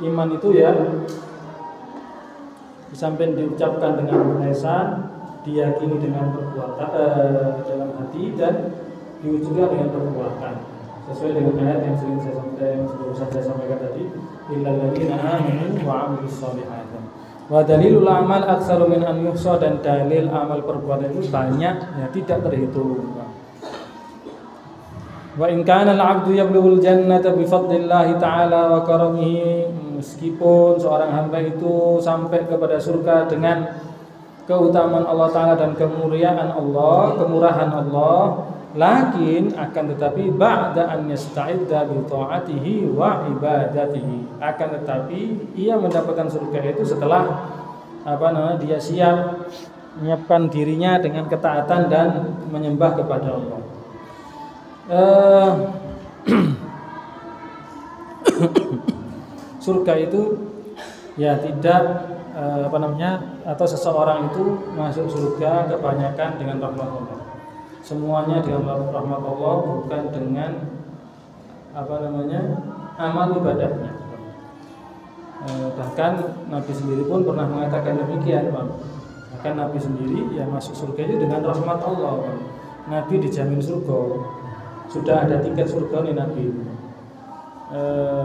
iman itu ya disamping diucapkan dengan lisan, diyakini dengan perbuatan dalam hati, dan diwujudkan dengan perbuatan. Sesuai dengan ayat yang baru saya sampaikan tadi, illal ladzina amanu wa 'amilus shalihati. Wa dalilul amal aktsaru min an yuhsa, dan dalil amal perbuatan itu banyak ya tidak terhitung. Wa in kana al-'abdu yablughul jannata bi fadlillahi ta'ala wa karamihi, meskipun seorang hamba itu sampai kepada surga dengan keutamaan Allah Ta'ala dan kemuliaan Allah, kemurahan Allah, lakin akan tetapi ba'da an yasta'idda bi ta'atihi wa ibadatihi, akan tetapi ia mendapatkan surga itu setelah dia siap menyiapkan dirinya dengan ketaatan dan menyembah kepada Allah. Surga itu ya tidak atau seseorang itu masuk surga kebanyakan dengan rahmat Allah. Semuanya dengan rahmat Allah, bukan dengan amal ibadahnya. Bahkan Nabi sendiri pun pernah mengatakan demikian, bahkan Nabi sendiri ya masuk surga itu dengan rahmat Allah. Nabi dijamin surga, sudah ada tiket surga nih Nabi.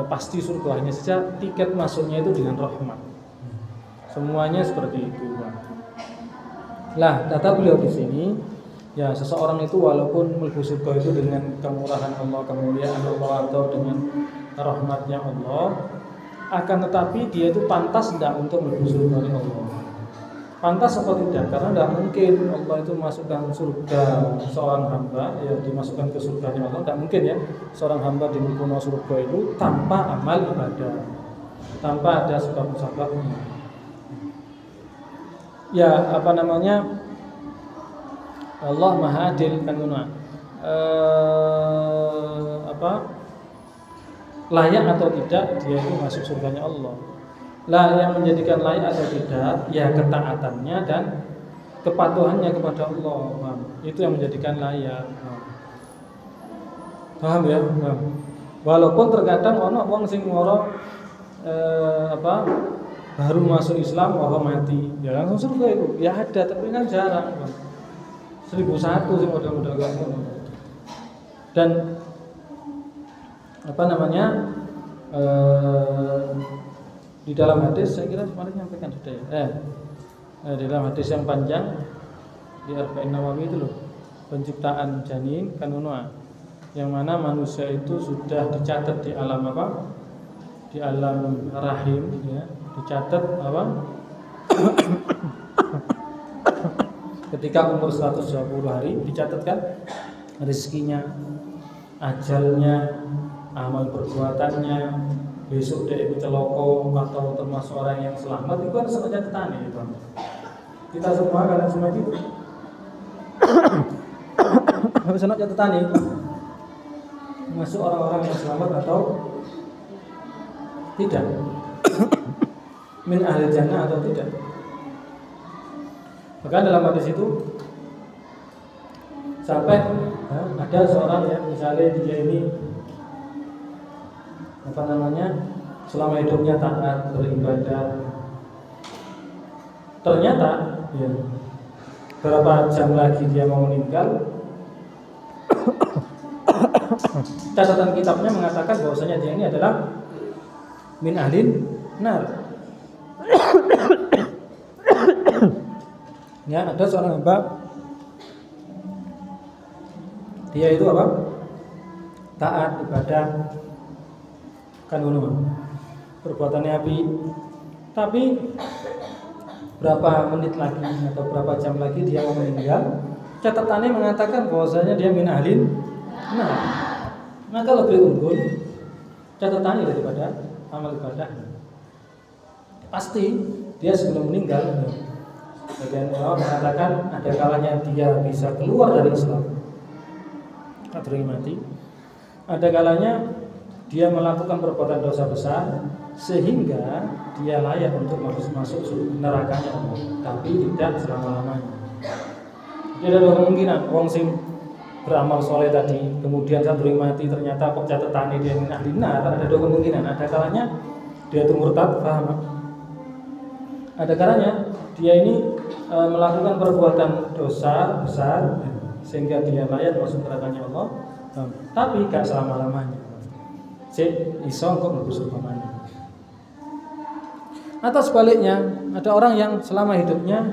Pasti surga, hanya saja tiket masuknya itu dengan rahmat. Semuanya seperti itu. Lah, kata beliau di sini, ya seseorang itu walaupun mlebu surga itu dengan kemurahan Allah, kemuliaan Allah, atau dengan rahmatnya Allah, akan tetapi dia itu pantas tidak untuk mlebu surga Allah. Pantas atau tidak? Karena tidak mungkin Allah itu masukkan surga seorang hamba, ya dimasukkan ke surganya Allah. Tidak mungkin ya seorang hamba dimulai surga itu tanpa amal ibadah, tanpa ada sebab-sebabnya. Ya Allah Maha Adil kan layak atau tidak dia itu masuk surganya Allah. Lah yang menjadikan layak atau tidak ya ketaatannya dan kepatuhannya kepada Allah. Itu yang menjadikan layak. Paham ya? Walaupun terkadang ono wong sing ngoro baru masuk Islam mati, ya langsung surga itu. Ya ada, tapi kan jarang. 1001 sih model-model kayak gitu. Dan di dalam hadis saya kira kemarin nyampaikan sudah ya. Di dalam hadis yang panjang di Arba'in Nawawi itu loh, penciptaan janin kanunwa, yang mana manusia itu sudah dicatat di alam di alam rahim ya, dicatat ketika umur 120 hari dicatatkan rezekinya, ajalnya, amal perbuatannya, besok dia ikut celoko atau termasuk orang yang selamat, itu kan sengaja ketani gitu. Kita semua kalian semua itu harus sengaja ketani masuk orang-orang yang selamat atau tidak, min ahli jannah atau tidak. Bahkan dalam hadis itu sampai ada seorang yang misalnya dia ini selama hidupnya taat beribadah, ternyata ya, berapa jam lagi dia mau meninggal, catatan kitabnya mengatakan bahwasanya dia ini adalah min ahlin nar. Ya, ada seorang hamba dia itu taat ibadah kan perbuatannya api, tapi berapa menit lagi atau berapa jam lagi dia mau meninggal, catatannya mengatakan bahwasanya dia min ahlin nar. Maka lebih unggul catatannya daripada amal ibadah. Pasti dia sebelum meninggal, bagian ulama mengatakan ada kalanya dia bisa keluar dari Islam atau mati, ada kalanya dia melakukan perbuatan dosa besar sehingga dia layak untuk masuk nerakanya Allah, tapi tidak selama-lamanya. Jadi ada kemungkinan wong sing beramal soleh tadi kemudian saat mati ternyata kok catatannya dia min ahli nar, ada dua kemungkinan. Ada kalanya dia itu murtad, paham? Ada kalanya dia ini melakukan perbuatan dosa besar sehingga dia layak masuk nerakanya Allah, tapi gak selama-lamanya. Cek iso kok mlebu surga. Atau sebaliknya, ada orang yang selama hidupnya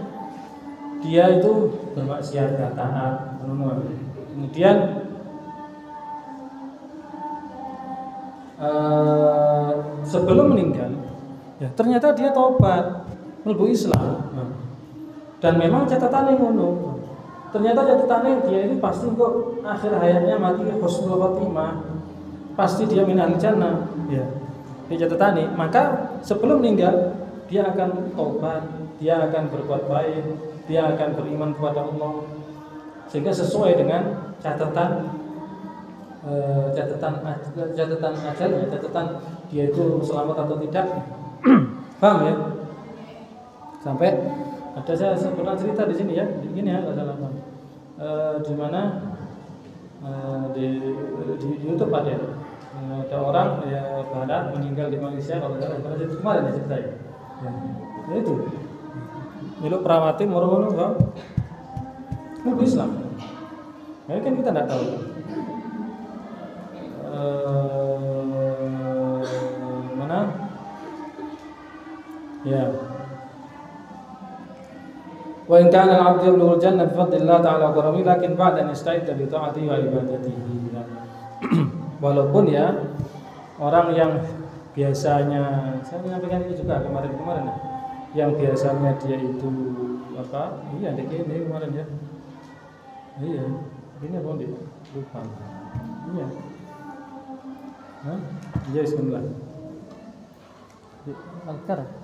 dia itu bermaksiat, gak taat, kemudian sebelum meninggal, ya ternyata dia tobat, mlebu Islam, dan memang catatannya ngono. Ternyata catatannya dia ini pasti kok akhir hayatnya mati husnul khotimah, pasti dia min ahli jannah, ya. Di catatannya, maka sebelum meninggal dia akan tobat, dia akan berbuat baik, dia akan beriman kepada Allah, sehingga sesuai dengan catatan ajalnya, catatan dia itu selamat atau tidak. Paham ya? Sampai ada saya pernah cerita di sini ya, begini ya, nggak salah. Di mana di YouTube ada orang ya barat meninggal di Malaysia, kalau nggak salah itu kemarin ya cerita ya. Ya itu, milu perawati moro-moro bang, mau Islam. Nah, kan kita tidak tahu. Mana? Ya. Wa in kana al-'abdu yablughu al-jannah bi fadlillah ta'ala wa karamihi lakin ba'da an yasta'idda bi ta'atihi wa ibadatihi. Walaupun ya orang yang biasanya, saya menyampaikan ini juga kemarin yang biasanya dia itu apa? Iya, ini kemarin ya. Iya, ini apa nih? Lupa. Iya. Hah? Iya, bismillah. Al-Kar apa?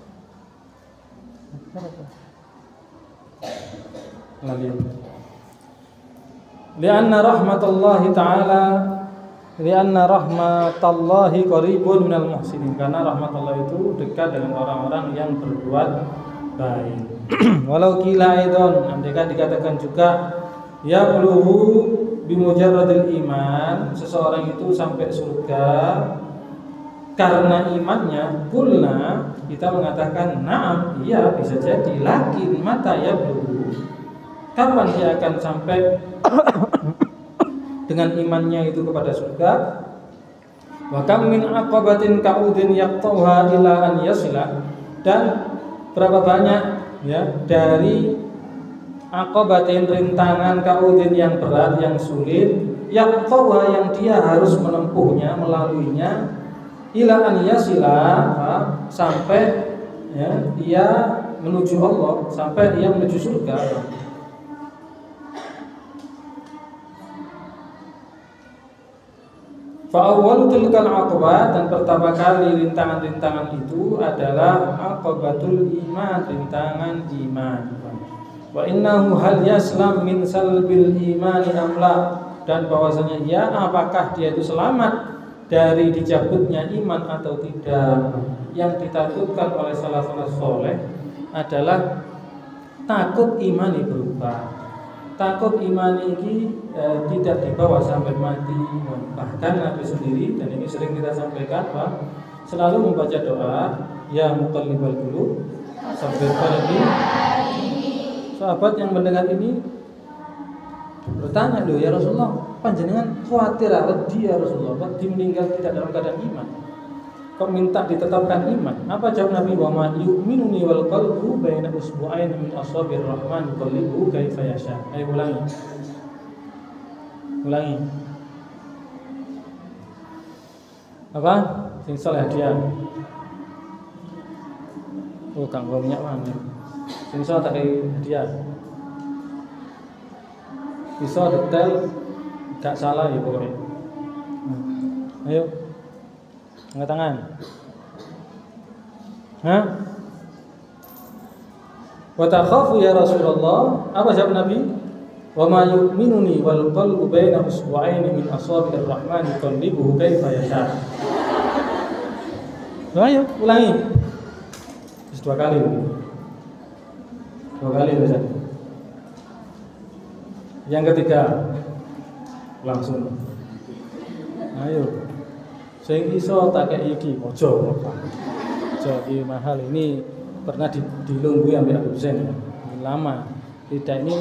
Lalu. Lianna rahmatallahi qaribun minal muhsinin. Karena rahmat Allah itu dekat dengan orang-orang yang berbuat baik. Walau qila aidon, andaikan dikatakan juga ya buluhu bimujarradil iman, seseorang itu sampai surga karena imannya, kulna, kita mengatakan na'am, iya bisa jadi, lakin mata ya buluhu, kapan dia akan sampai dengan imannya itu kepada surga. Wa kam min aqabatin ka'udin yaqtauha ila an yasila, dan berapa banyak ya dari aqabatin, rintangan, ka'udin yang berat, yang sulit, yaqtauha yang dia harus menempuhnya, melaluinya, ila an yasila, sampai ya dia menuju Allah, sampai dia menuju surga. Fa'awwalu tilkal aqabah, dan pertama kali rintangan-rintangan itu adalah aqabatul iman, rintangan iman. Wa innahu hal yaslam min salbil imani amla, dan bahwasanya ya apakah dia itu selamat dari dicabutnya iman atau tidak. Yang ditakutkan oleh salah-salah soleh adalah takut iman berubah, takut iman ini tidak dibawa sampai mati. Bahkan Nabi sendiri, dan ini sering kita sampaikan, selalu membaca doa ya muqallibal qulub tsabbit qalbi. Sahabat yang mendengar ini bertanya, loh ya Rasulullah, panjenengan khawatir wedi ya Rasulullah, wedi meninggal tidak dalam keadaan iman, kok minta ditetapkan iman? Apa jawab Nabi? Wa ma yu'minuni wal qalbu baina usbu'ain min ashabir rahman yuqallibu kaifa yasha. Ayo ulangi. Apa? Sing saleh hadiah. Oh, kang minyak mana? Sing saleh tak hadiah. Bisa detail, gak salah ya pokoknya. Ayo, angkat tangan. Hah? Wa takhafu ya Rasulullah. Apa jawab Nabi? Wa ma yu'minuni wal qalbu baina usbu'aini min asabi'ir rahman yuqallibuhu kaifa yasha. Ayo, ulangi. Dua kali Ustaz. Yang ketiga langsung. Ayo. Sing iso tak kei iki aja. ojo iki mahal ini pernah dilunggui ambil Habib Zain lama. Tidak ini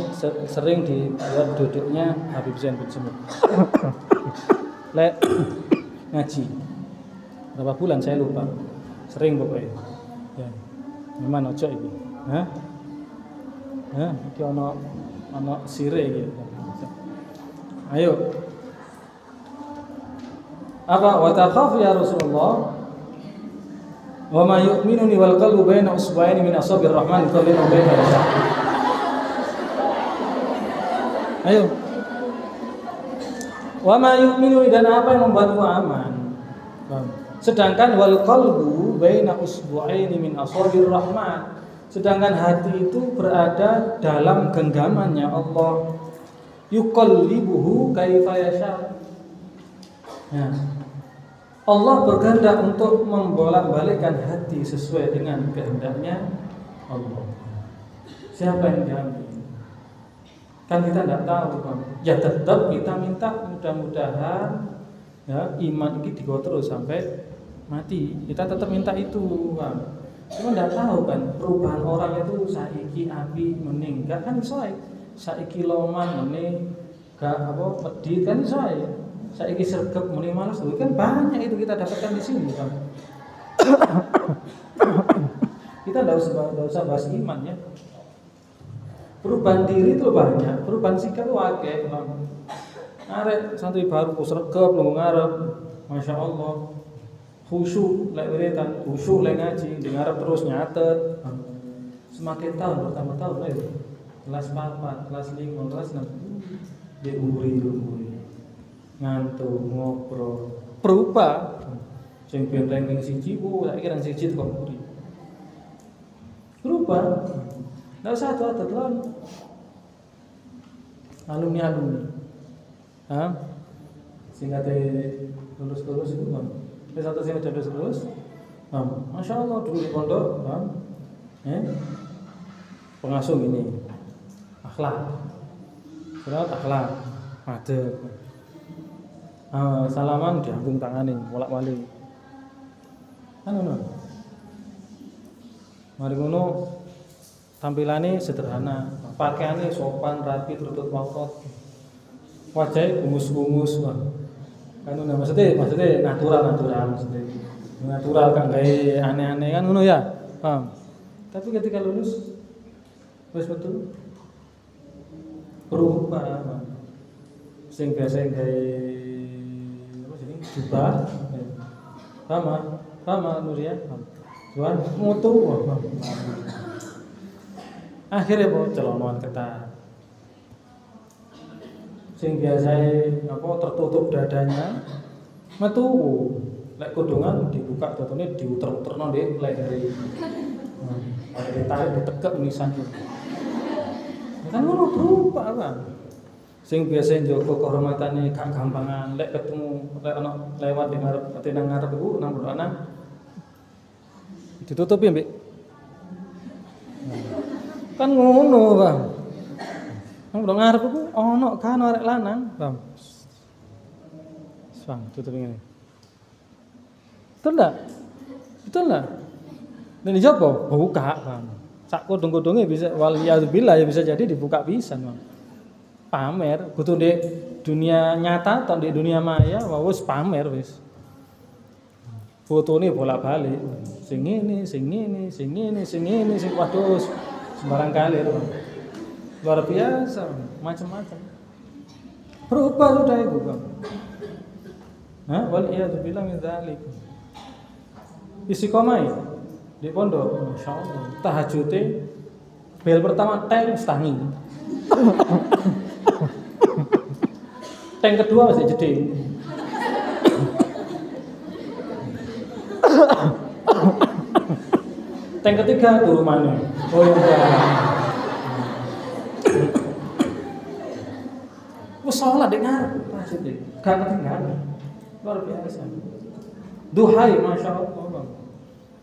sering dibuat duduknya Habib Zain bin Sumut. Lek ngaji berapa bulan saya lupa. Sering pokoknya. Ya. Memang ojo iki. Hah? Hah, iki ono sire iki. Ayo. Apa wa takhaf ya Rasulullah? Wa ma yu'minuni wal qalbu baina usba'aini min asabir rahman qalbun baina yasha. Ayo. Wa ma yu'minuni dan apa yang membuatku aman? Sedangkan wal qalbu baina usbu'aini min asabir rahman. Sedangkan hati itu berada dalam genggamannya Allah. Yuqallibuhu kaifa yasha. Ya. Allah berkehendak untuk membolak-balikkan hati sesuai dengan kehendaknya Allah. Siapa yang diambil? Kan kita tidak tahu, Bang. Ya tetap kita minta mudah-mudahan ya iman ini digo terus sampai mati. Kita tetap minta itu, Bang. Cuma tidak tahu kan perubahan orang itu saiki api meninggal kan iso saiki loman meni gak apa pedit kan iso saiki sergap muni malas kan banyak itu kita dapatkan di sini kan. Kita tidak usah bahas iman ya. Perubahan diri itu banyak, perubahan sikap itu akeh. Arek santri baru sergap lu ngarep, masya Allah. Khusyuk lek wiridan, khusyuk lek ngaji, dengar terus nyatet. Semakin tahun bertambah-tahun kelas 4, kelas 5, kelas 6 diuri ngantuk ngobrol berubah sing ben ranking 1 saiki ranking 1 kok muri berubah ndak usah adat lan alumni sing ate lulus itu Bang satu sing udah lulus Masya Allah dulu di pondok pengasuh gini akhlak surat akhlak ada salaman diambung tanganin bolak-balik kan ngono mari ngono tampilane sederhana pakaiane sopan rapi tertutup aurat wajahnya gumus-gumus kan ngono maksudnya natural maksudnya kan gaya aneh-aneh kan ngono ya paham tapi ketika lulus wis betul berubah sing biasa gawe jubah sama Nuria Tuhan mutu akhirnya kok celonoan ketat sing biasa tertutup dadanya metu lek kodongan dibuka datone diuter-uterno ndek lehere ada ditarik ditekek nisan kan ngono berubah kan sing biasa njogo kehormatane gak gampangan lek ketemu lek ana lewat di ngarep nang ngarep iku nang ana ditutupi mbek kan ngono Bang nang ngarep iku ana kan arek lanang Bang Bang tutup ngene betul enggak dan dijawab buka Bang sak kodong-kodonge bisa waliyadzubillah ya bisa jadi dibuka pisan Bang pamer kudu di dunia nyata atau di dunia maya wis pamer wis fotone bolak-balik sing ini waduh sembarang kali luar biasa macam-macam berubah sudah itu Bang waliyadzubillah min dzalik istiqomah di pondok masyaallah tahajute bel pertama teng stangi tank kedua masih jeding. Tank ketiga turu maneh. Oh iya. Wes salat nek ngarep maksudnya. Gak ketinggalan. Luar biasa. Duhai masyaallah Bang.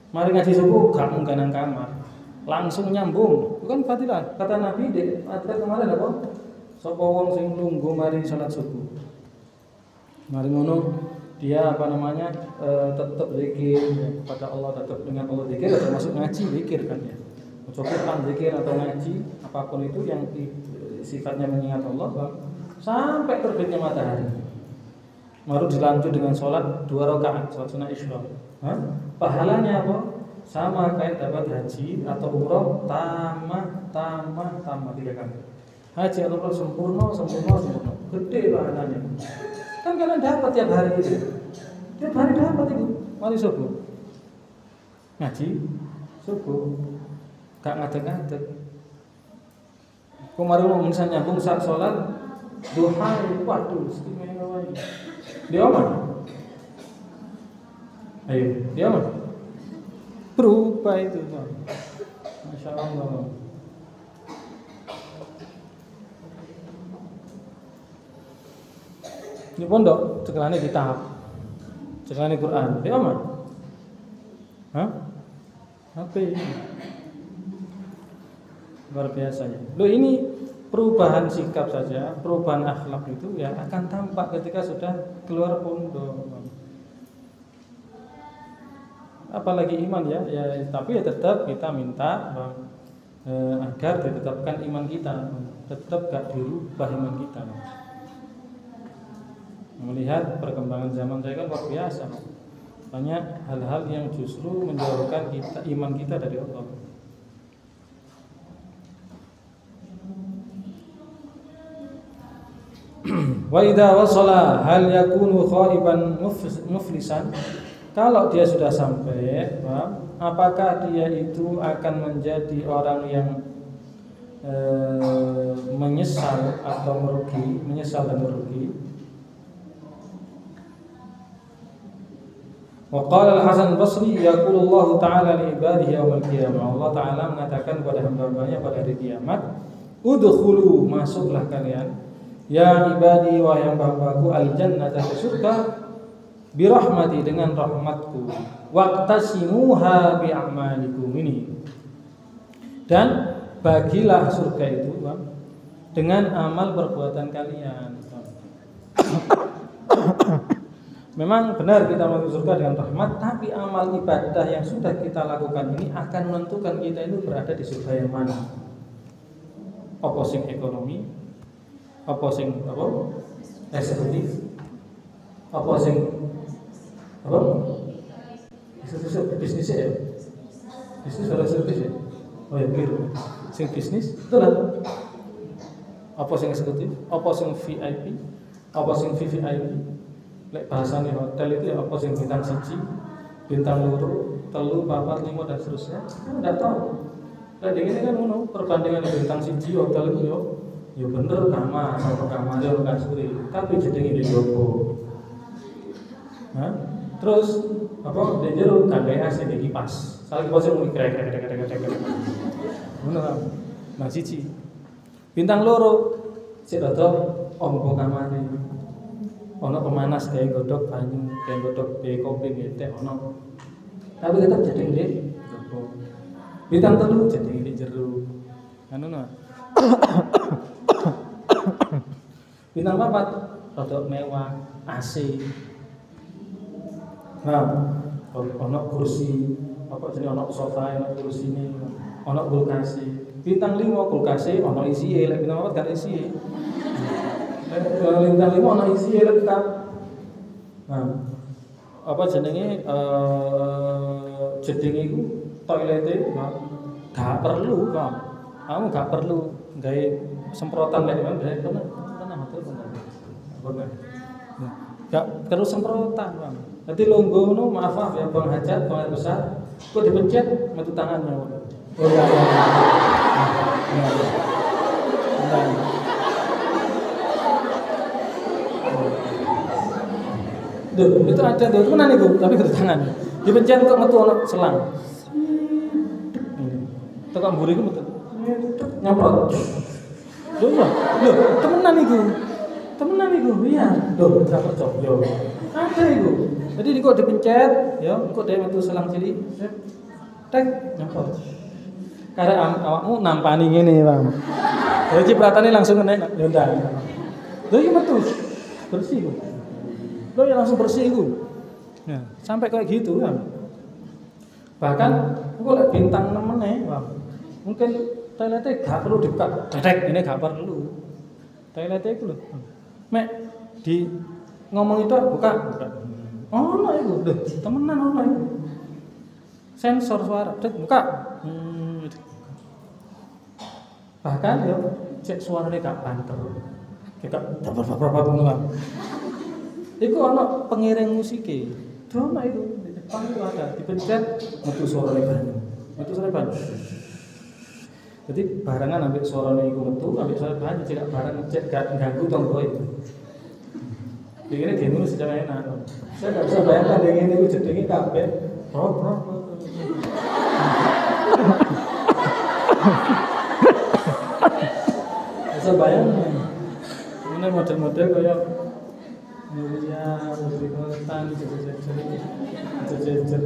Mari ngaji subuh gak munggah nang kamar. Langsung nyambung. Bukan fadilah. Kata Nabi di adab kemarin apa? Sapa wong sing lungguh mari salat subuh. Mari ngono dia tetap zikir ya, kepada Allah, tetap dengan Allah zikir, termasuk ngaji zikir kan ya. Quran zikir atau ngaji apapun itu yang sifatnya mengingat Allah bang, sampai terbitnya matahari. Baru dilanjut dengan sholat 2 rakaat, sholat sunnah isya. Pahalanya apa? Sama kayak dapat haji atau umroh tambah 3 kali. Haji atau umroh sempurna, gede pahalanya. Kan kalian dapat tiap hari itu, tiap hari dapat itu. Mari subuh, ngaji subuh, gak ngadeg-ngadeg. Kemarin mau misalnya nyambung saat sholat duha, waduh istimewa. Dia mana? Ayo, dia mana? Berubah itu, Bang. Masya Allah. Ini pondok, cekelane kitab, cekelane Quran. Dia mana? HP. Luar biasa ya. Loh, ini perubahan sikap saja, perubahan akhlak itu ya akan tampak ketika sudah keluar pondok. Apalagi iman ya, tapi ya tetap kita minta agar ditetapkan iman kita, tetap gak dirubah iman kita. Melihat perkembangan zaman saya kan luar biasa, banyak hal-hal yang justru menjauhkan iman kita dari Allah. Wa idza wasala hal yakunu khaiban muflisan. Kalau dia sudah sampai, apakah dia itu akan menjadi orang yang menyesal atau merugi, menyesal dan merugi? Wa qala Al-Hasan Al-Basri yaqulullahu ta'ala li ibadihi yaumil qiyamah. Allah Ta'ala mengatakan kepada hamba-hambanya pada hari kiamat, udkhulu, masuklah kalian ya ibadi wa hamba-hambaku al-jannata, surga, birahmati, dengan rahmatku, waqtasimuha bi'amalikum, ini, dan bagilah surga itu dengan amal perbuatan kalian. Memang benar kita masuk surga dengan rahmat, tapi amal ibadah yang sudah kita lakukan ini akan menentukan kita itu berada di surga yang mana. Apa sing ekonomi, apa sing eksekutif, apa sing bisnis ya, bisnis atau service ya, oh ya keliru, sing bisnis itu lah. Apa sing eksekutif, apa sing VIP, apa sing VVIP. Lek bahasanya hotel itu ya apa sing bintang 1, bintang 2, 3, 4, 5 dan seterusnya. Enggak tahu. Lek ini kan ngono, perbandingan bintang 1 hotel itu yo bener kamar sama kamar yo gak suri, tapi jenenge di jopo. Terus apa di jero kangge AC di kipas. Saling pose muni krek. Ngono kan. Nah 1. Bintang 2 sik rada ombo kamare. Ono pemanas kayak godok banyu, kayak godok kopi gitu, ono. Tapi tetap jadi di jopo. Bintang 3 jadi di jero. Anu no. Bintang 4 rada mewah, AC. Nah, ono kursi, apa jenenge ono sofa, ono kursi ini, ono kulkas. Bintang 5 kulkas ono isi, lek bintang 4 gak isi. Bintang 5 ono isi lengkap. Nah, apa jenenge iku toilete gak perlu, Bang. Kamu gak perlu gawe semprotan lek ndek kena hotel bener. Gak perlu semprotan, Bang. Dadi longgo ngono, maaf ya Bang Hajat, Bang besar, kok dipencet metu tangannya. Oh ya. Duh, itu ada tuh, temenan itu, tapi kudu tangan. Dipencet kok metu ono selang. Tekan mburi ku metu. Nyemprot. Lho, temenan iku. Iya. Lho, gak percaya. Yo. Ada iku. Jadi kok dipencet, ya, kok dia metu selang cilik. Tek, nyemprot. Karena awakmu nampani ngene, Bang. Jadi cipratane langsung enek, ya ndak. Lho iki metu. Bersih kok. Lo ya langsung bersih itu. Nah, sampai kayak gitu kan. Bahkan kok lek bintang nemene, mungkin toiletnya gak perlu dibuka. Dedek ini gak perlu. Toiletnya itu loh. Mek di ngomong itu buka. Ono iku lho, temenan ono iku. Sensor suara, buka. Bahkan yo cek suarane gak banter. Gak berapa ngono kan. Iku ono pengiring musike. Ono itu di depan itu ada dipencet metu suarane banyu. Metu suarane banyu. Jadi barengan ambek suarane iku metu, ambek suara banyu tidak bareng cek gak ganggu tonggo itu. Dikira gini secara enak. Saya gak bisa bayangkan dengan itu jedenge kabeh. Bisa bayangkan. Ini model-model kayak Mulia, Putri Kota, jejer.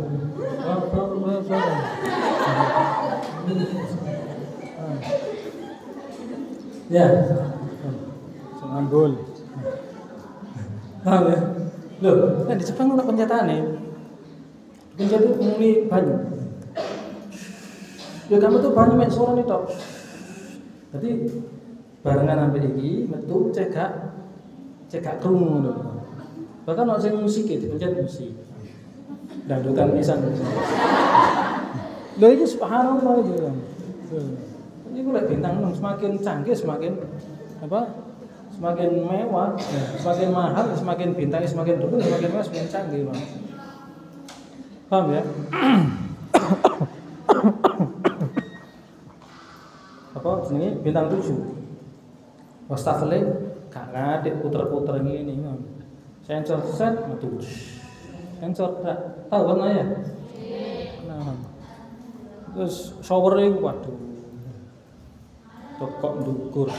Ya, Senggol. Paham ya? Loh, kan di Jepang ada pencetaan nih. Pencet itu muni banyu. Ya kamu tuh banyu mek suara nih tok. Jadi barengan ambil iki metu cegak krungu lho. Bahkan ono sing musik dipencet musik. Dangdutan pisan. Lho iki subhanallah itu. Ini lek bintang 6 semakin canggih semakin semakin mewah, semakin mahal, semakin bintangnya semakin dulu, semakin mewah, semakin canggih, Bang. Paham ya? Apa jenenge bintang 7. Wastafel gak ngadek puter-puter ngene, Bang. Sensor set metu. Sensor tahu kan ya? Nah. Terus shower iku waduh. Kok ndukur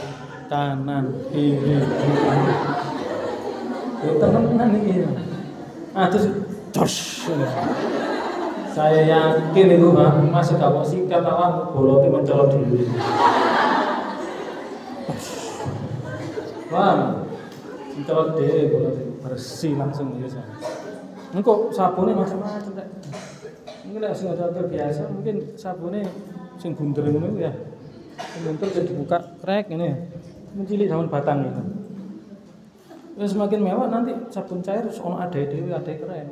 kanan kiri teman-teman ini terus jos saya yakin itu masih gak mau sikat awak bolotnya mencolok diri wah mencolok diri bolotnya bersih langsung biasa ini kok sabunnya macam-macam ini lah sing ada biasa mungkin sabunnya sing bunder ngono ya bentuk jadi dibuka krek ini mencilik daun batang itu. Terus semakin mewah nanti sabun cair ono ada dewe ada keren.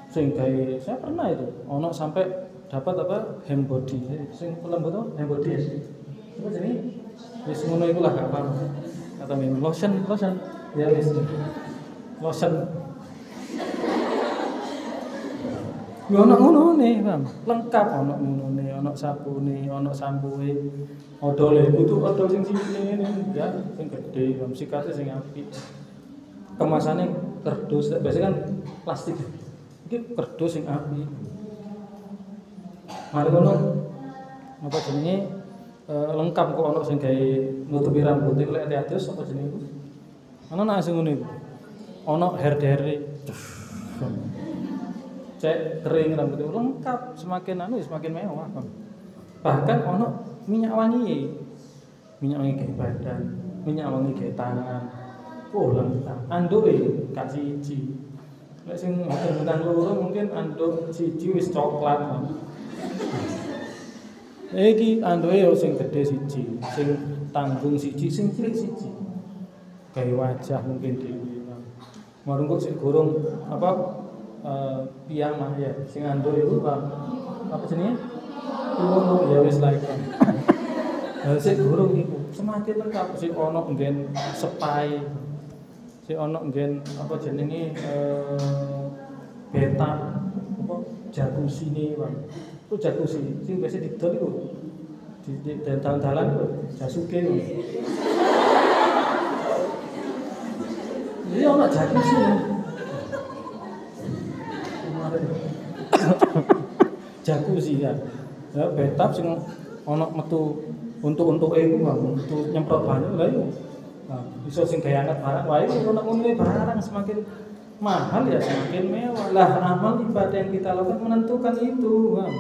Sing gawe saya pernah itu ono sampai dapat apa hand body sing lembut tuh hand body ya. Apa jenenge? Wis ngono iku lah gak paham. Kata men lotion ya wis. Lotion. Ya ono ngono nih, Bang. Lengkap ono ngono nih, ono sabune, ono sampoe. Odole kudu odol sing cilik ngene ya, sing gedhe, sikate sing apik. Kemasane kerdus, biasanya kan plastik. Iki kerdus sing apik. Mari ngono apa jenenge lengkap kok ono sing gawe nutupi rambut iki lek adus apa jenenge iku? Ono nang sing ngono iku. Ono hair dryer. Cek kering rambut itu lengkap semakin semakin mewah kan. Bahkan ono minyak wangi kayak badan, minyak wangi kayak tangan. Lengkap. Anduke gak siji. Lek sing bintang loro mungkin anduk siji wis coklat. Iki anduke yo sing gedhe siji, sing tanggung siji, sing cilik siji. Kayak wajah mungkin dhewe. Marung kok sik gorong apa piyamah ya sing andor itu apa jenenge ngono ya wis like sik gurung iku semakin lengkap sik ono nggen sepai sik ono nggen apa jenenge beta apa jacuzzi ne Bang itu jacuzzi sing biasa didol iku di dalan-dalan iku jasuke lho iki ono jacuzzi jacuzzi ya. Ya betap sing ana metu untuk iku untuk nyemprot banyu lha iku. Nah, iso sing gawe anget barang wae ono ngene barang semakin mahal ya semakin mewah. Lah amal ibadah yang kita lakukan menentukan itu, Bang.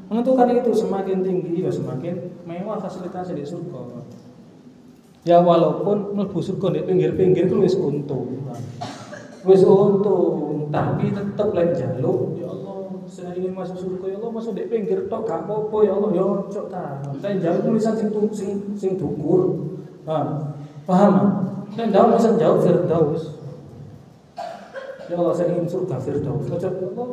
Menentukan itu semakin tinggi ya semakin mewah fasilitas di surga. Ya walaupun mlebu surga di pinggir-pinggir ku wis untung. Wis untung, tapi tetep lek njaluk, ya Allah, saya ingin masuk surga ya Allah, masuk di pinggir tok gak apa-apa ya Allah, ya ojo ta. Lek njaluk tulisan sing dukur. Paham? Lek njaluk tulisan jauh Firdaus. Ya Allah, saya ingin surga Firdaus. Ojo ya Allah,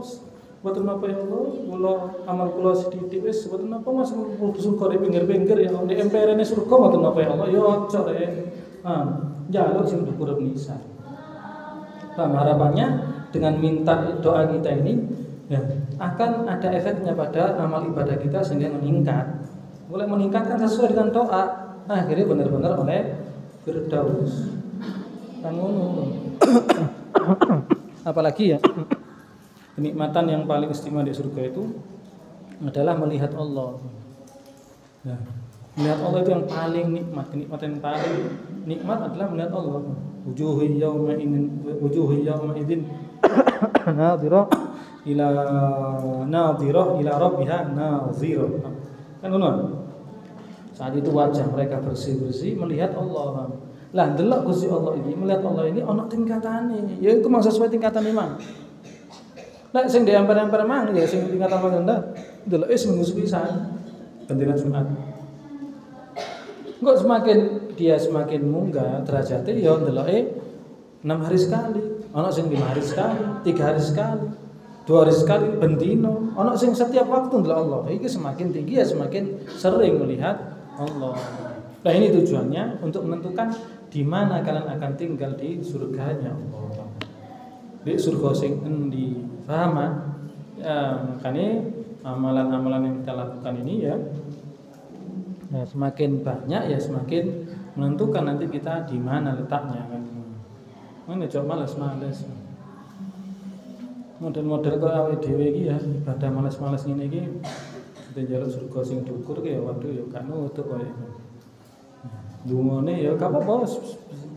mboten napa ya Allah, kula amal kula sithik wis mboten napa Mas mlebu surga di pinggir-pinggir ya Allah, di emperene surga mboten napa ya Allah, ya ojo rek. Njaluk sing dukur nisan. Harapannya dengan minta doa kita ini ya, akan ada efeknya pada amal ibadah kita sehingga meningkat. Mulai meningkat kan sesuai dengan doa. Nah, akhirnya benar-benar oleh Firdaus. Kan ngono. Apalagi ya, kenikmatan yang paling istimewa di surga itu adalah melihat Allah. Ya, melihat Allah itu yang paling nikmat. Kenikmatan yang paling nikmat adalah melihat Allah. Wujuhu yawma idin nadhirah ila rabbiha nadhirah. Kan ngono. Saat itu wajah mereka bersih-bersih melihat Allah. Lah ndelok Gusti Allah ini, melihat Allah ini ana tingkatane. Ya iku maksud sesuai tingkatan imam. Lah sing di emper-emper mang ya sing tingkatan paling rendah ndeloke seminggu sepisan. Bendera Jumat. Kok semakin munggah derajatnya ya ndeloke 6 hari sekali, ana sing 5 hari sekali, 3 hari sekali, 2 hari sekali bendino, ana sing setiap waktu ndelok Allah. Iki semakin tinggi ya semakin sering melihat Allah. Nah, ini tujuannya untuk menentukan di mana kalian akan tinggal di surganya Allah. Di surga sing endi? Paham? Makanya amalan-amalan yang kita lakukan ini ya semakin banyak ya semakin menentukan nanti kita di mana letaknya kan. Mana coba malas-malas. Model-model kok awake dhewe iki ya ibadah malas-malas ngene iki kita njaluk surga sing dukur ki ya waduh ya gak nutuk koyo. Dungane ya gak apa-apa,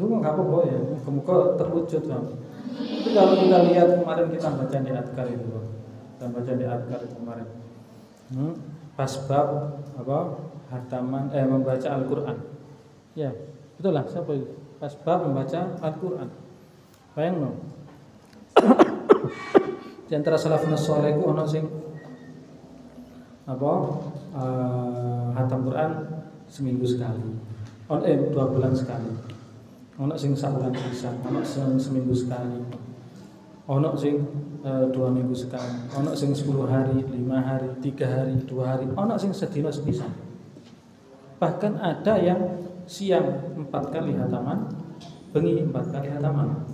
dungo gak apa-apa ya. Muga terwujud kan. Tapi kalau kita lihat kemarin kita baca di Adkar itu, kita baca di Adkar kemarin. Pas bab apa? Hataman membaca Al-Qur'an. Ya, betul lah siapa itu? Pas bab membaca Al-Qur'an. Bayangno. Di antara salafun saleh ku ana sing apa? Hatam Quran seminggu sekali. 2 bulan sekali. Ono sing sabulan pisan, ono sing seminggu sekali. Ono sing 2 minggu sekali. Ono sing 10 hari, 5 hari, 3 hari, 2 hari. Ono sing sedina sepisan. Bahkan ada yang siang 4 kali hataman, bengi 4 kali hataman.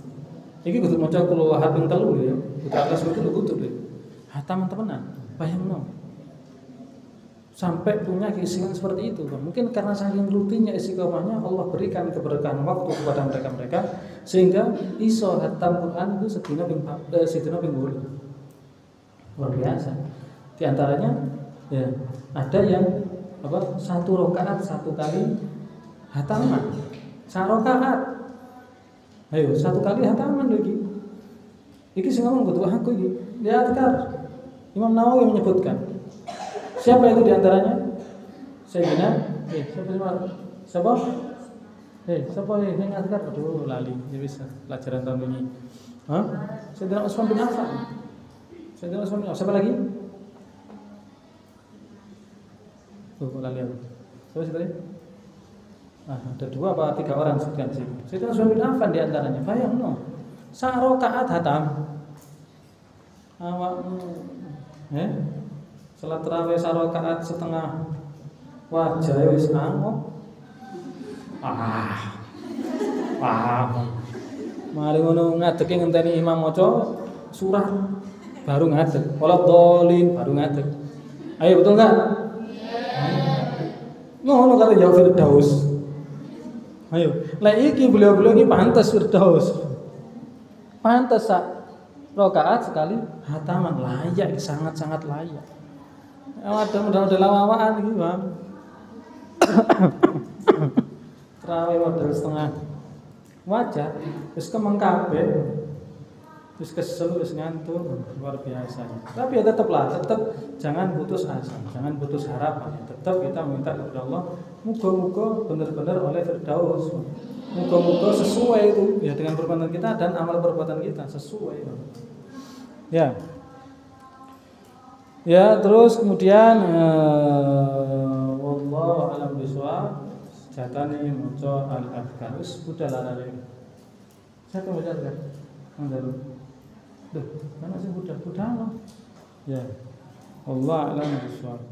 Iki kudu maca kula hafing 3 ya. Kudu atas kudu lho. Hataman temenan. Bayangno. Sampai punya keisengan seperti itu. Mungkin karena saking rutinnya istiqomahnya Allah berikan keberkahan waktu kepada mereka sehingga iso hatam Quran itu sedina ping 8. Luar biasa. Di antaranya ya ada yang apa 1 rakaat 1 kali hataman. 1 rakaat. Ayo 1 kali hataman lagi. Iki sing ngomong kudu aku iki. Di Adkar Imam Nawawi menyebutkan. Siapa itu di antaranya? Sayyidina siapa? Siapa yang Adkar? Aduh lali. Ya bisa pelajaran tahun ini. Sayyidina Utsman bin Affan. Sayyidina Utsman bin Affan. Siapa lagi? Lali aku. Siapa tadi? Ada 2 apa 3 orang sebutkan di sini. Sayyidina Utsman bin Affan di antaranya. Bayangno. 1 rakaat hatam. Awakmu salat tarawih 1 rakaat setengah wajah wis angop. Mari ngono ngadeke ngenteni imam maca surah baru ngadeg. Wala dolin baru ngadeg. Ayo betul enggak? Ngono kata jauh Firdaus. Ayo, lek iki beliau-beliau iki pantes Firdaus. Pantes sak rakaat sekali hataman layak, sangat-sangat layak. Ada modal lawaan iki, Bang. Terawih modal setengah wajah wis kemeng kabeh. Wis kesel, wis ngantuk, luar biasa. Tapi ya tetap jangan putus asa, jangan putus harapan. Tetap kita minta kepada Allah, muga-muga benar-benar oleh Firdaus. Muga-muga sesuai itu ya dengan perbuatan kita dan amal perbuatan kita sesuai. Ya. Ya, terus kemudian wallahu a'lam bishawab. Jatane maca al-afkar wis budal arek. Saya kemudian kan. Mandalu. Duh, mana sih budak-budak? Ya. Allah a'lam bishawab.